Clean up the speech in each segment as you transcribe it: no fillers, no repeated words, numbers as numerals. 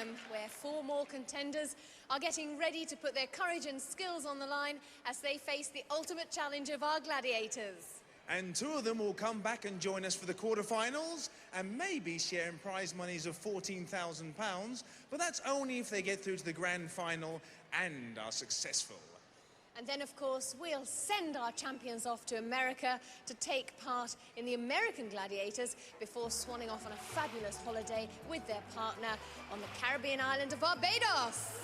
Coliseum, where 4 more contenders are getting ready to put their courage and skills on the line as they face the ultimate challenge of our gladiators. And 2 of them will come back and join us for the quarterfinals and maybe sharing prize monies of £14,000, but that's only if they get through to the grand final and are successful. And then, of course, we'll send our champions off to America to take part in the American Gladiators before swanning off on a fabulous holiday with their partner on the Caribbean island of Barbados.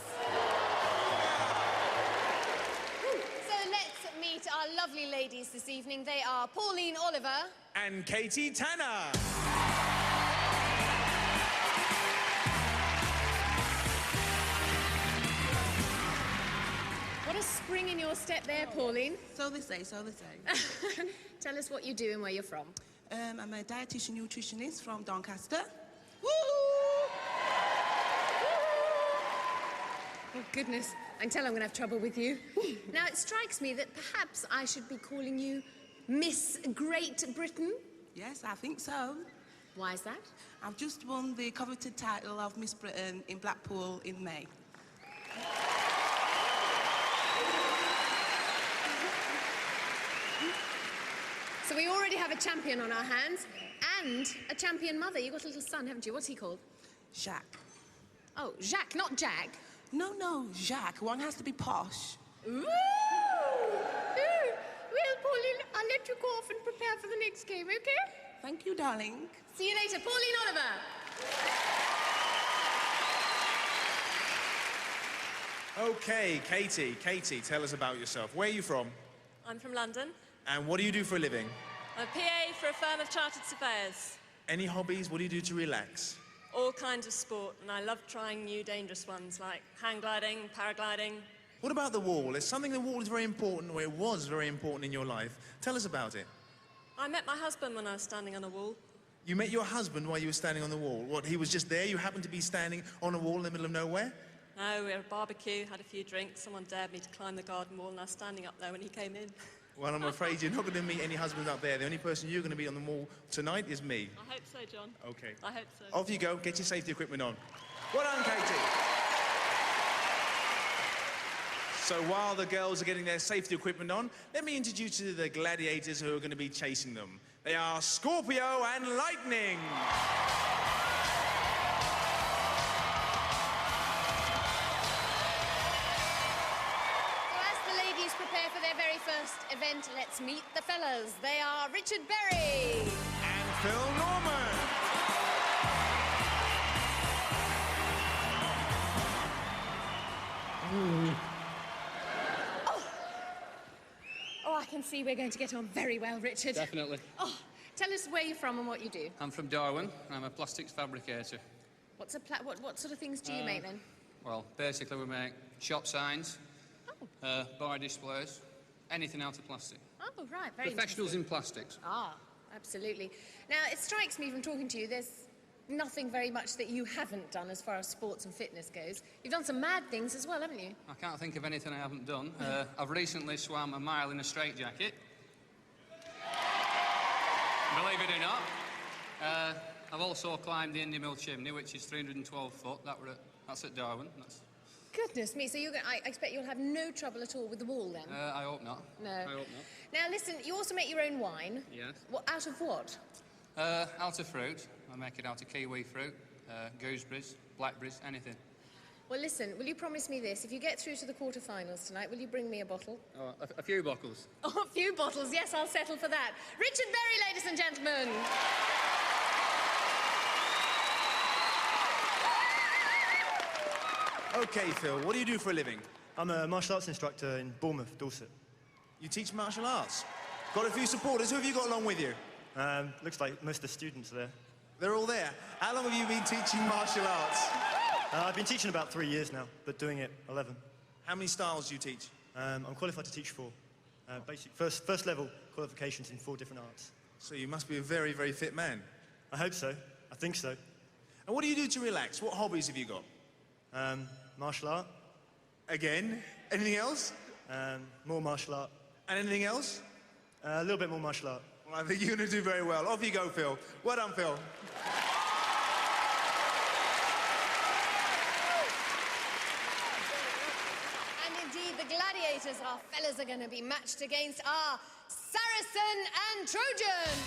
So let's meet our lovely ladies this evening. They are Pauline Oliver and Katie Tanner. What a spring in your step there, Pauline. So they say, so they say. Tell us what you do and where you're from. I'm a dietitian nutritionist from Doncaster. Woo! Oh, goodness. I can tell I'm going to have trouble with you. Now, it strikes me that perhaps I should be calling you Miss Great Britain. Yes, I think so. Why is that? I've just won the coveted title of Miss Britain in Blackpool in May. So we already have a champion on our hands and a champion mother. You've got a little son, haven't you? What's he called? Jacques. Oh, Jacques, not Jack. No, Jacques. One has to be posh. Ooh! Well, Pauline, I'll let you go off and prepare for the next game, okay? Thank you, darling. See you later. Pauline Oliver. Okay, Katie, tell us about yourself. Where are you from? I'm from London. And what do you do for a living? I'm a PA for a firm of chartered surveyors. Any hobbies? What do you do to relax? All kinds of sport, and I love trying new dangerous ones like hang gliding, paragliding. What about the wall? It's something the wall is very important, or it was very important in your life. Tell us about it. I met my husband when I was standing on a wall. You met your husband while you were standing on the wall? What, he was just there? You happened to be standing on a wall in the middle of nowhere? No, we were at a barbecue, had a few drinks. Someone dared me to climb the garden wall, and I was standing up there when he came in. Well, I'm afraid you're not going to meet any husbands up there. The only person you're going to be on the wall tonight is me. I hope so, John. OK. I hope so. Off you go. Get your safety equipment on. Well done, Katie. So while the girls are getting their safety equipment on, let me introduce you to the gladiators who are going to be chasing them. They are Scorpio and Lightning. Prepare for their very first event. Let's meet the fellas. They are Richard Berry and Phil Norman. Oh, I can see we're going to get on very well, Richard. Definitely. Oh, tell us where you're from and what you do. I'm from Darwin. I'm a plastics fabricator. What's a what sort of things do you make then? Well, basically we make shop signs. Bar displays, anything out of plastic. Oh, right, very Professionals in plastics. Ah, absolutely. Now, it strikes me from talking to you, there's nothing very much that you haven't done as far as sports and fitness goes. You've done some mad things as well, haven't you? I can't think of anything I haven't done. I've recently swam a mile in a straitjacket. Believe it or not. I've also climbed the Indy Mill chimney, which is 312 foot. That's at Darwin. Goodness me, so I expect you'll have no trouble at all with the wall then? I hope not. No. I hope not. Now listen, you also make your own wine. Yes. Out of what? Out of fruit. I make it out of kiwi fruit, gooseberries, blackberries, anything. Well listen, will you promise me this? If you get through to the quarterfinals tonight, will you bring me a bottle? Oh, a few bottles. Oh, a few bottles, yes, I'll settle for that. Richard Berry, ladies and gentlemen. OK, Phil, what do you do for a living? I'm a martial arts instructor in Bournemouth, Dorset. You teach martial arts? Got a few supporters. Who have you got along with you? Looks like most of the students are there. They're all there? How long have you been teaching martial arts? I've been teaching about 3 years now, but doing it 11. How many styles do you teach? I'm qualified to teach 4. Basic first level qualifications in 4 different arts. So you must be a very, very fit man. I hope so. I think so. And what do you do to relax? What hobbies have you got? Martial art. Again? Anything else? More martial art. And anything else? A little bit more martial art. Well, I think you're going to do very well. Off you go, Phil. Well done, Phil. Gladiators, our fellas are going to be matched against our Saracen and Trojan.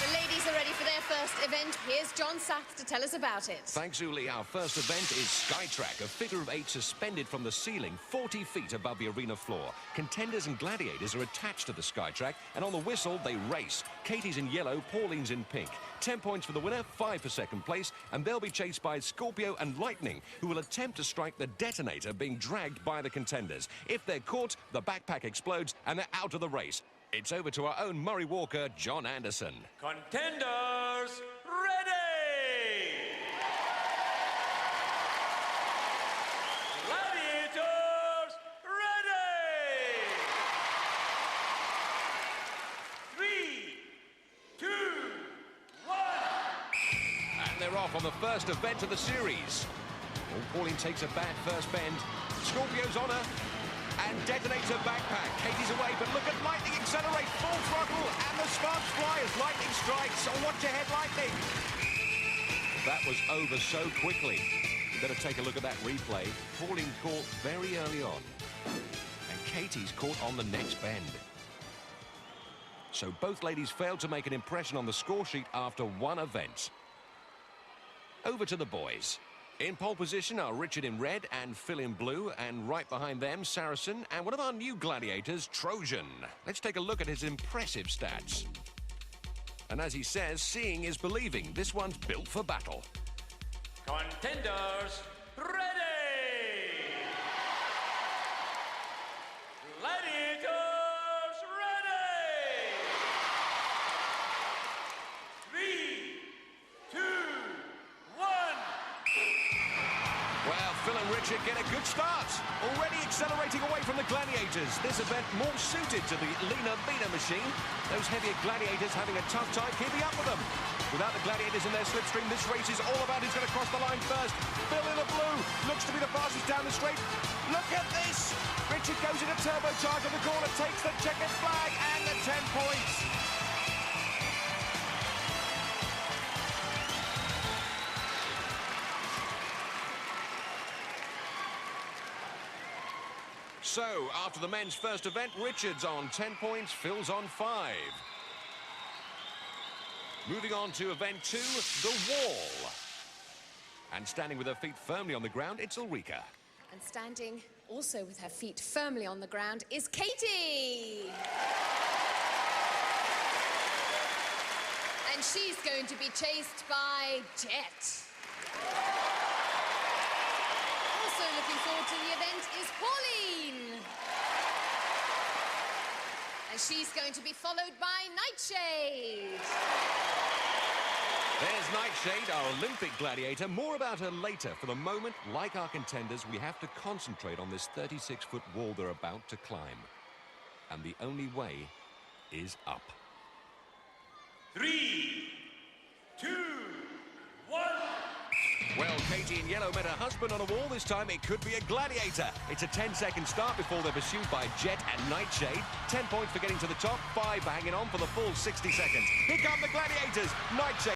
The ladies are ready for their first event. Here's John Sath to tell us about it. Thanks, Uli. Our first event is Skytrack, a figure of 8 suspended from the ceiling 40 feet above the arena floor. Contenders and gladiators are attached to the Skytrack, and on the whistle, they race. Katie's in yellow, Pauline's in pink. 10 points for the winner, 5 for second place, and they'll be chased by Scorpio and Lightning, who will attempt to strike the detonator being dragged by the contenders. If they're caught, the backpack explodes, and they're out of the race. It's over to our own Murray Walker, John Anderson. Contenders, ready! Gladiators, ready! 3, 2, 1. And they're off on the first event of the series. Oh, Pauline takes a bad first bend. Scorpio's on her. And detonator backpack. Katie's away, but look at Lightning accelerate, full throttle, and the sparks fly as Lightning strikes. Oh, watch your head, Lightning. That was over so quickly. You better take a look at that replay. Pauline caught very early on. And Katie's caught on the next bend. So both ladies failed to make an impression on the score sheet after one event. Over to the boys. In pole position are Richard in red and Phil in blue, and right behind them, Saracen, and one of our new gladiators, Trojan. Let's take a look at his impressive stats. And as he says, seeing is believing. This one's built for battle. Contenders, ready! Gladiators, ready! 3, 2, 1. Well, Phil and Richard get a good start. Already accelerating away from the gladiators. This event more suited to the Lena Vina machine. Those heavier gladiators having a tough time keeping up with them. Without the gladiators in their slipstream, this race is all about who's going to cross the line first. Phil in the blue looks to be the fastest down the straight. Look at this. Richard goes in a turbocharge on the corner, takes the checkered flag and the 10 points. So, after the men's first event, Richard's on 10 points, Phil's on 5. Moving on to event 2, the wall. And standing with her feet firmly on the ground, it's Ulrika. And standing also with her feet firmly on the ground is Katie. And she's going to be chased by Jet. Also looking forward to the event is Pauline. And she's going to be followed by Nightshade. There's Nightshade, our Olympic gladiator. More about her later. For the moment, like our contenders, we have to concentrate on this 36-foot wall they're about to climb. And the only way is up. 3, 2, 1. Well, Katie in yellow met her husband on a wall. This time it could be a gladiator. It's a 10-second start before they're pursued by Jet and Nightshade. 10 points for getting to the top, 5 for hanging on for the full 60 seconds. Here come the gladiators. Nightshade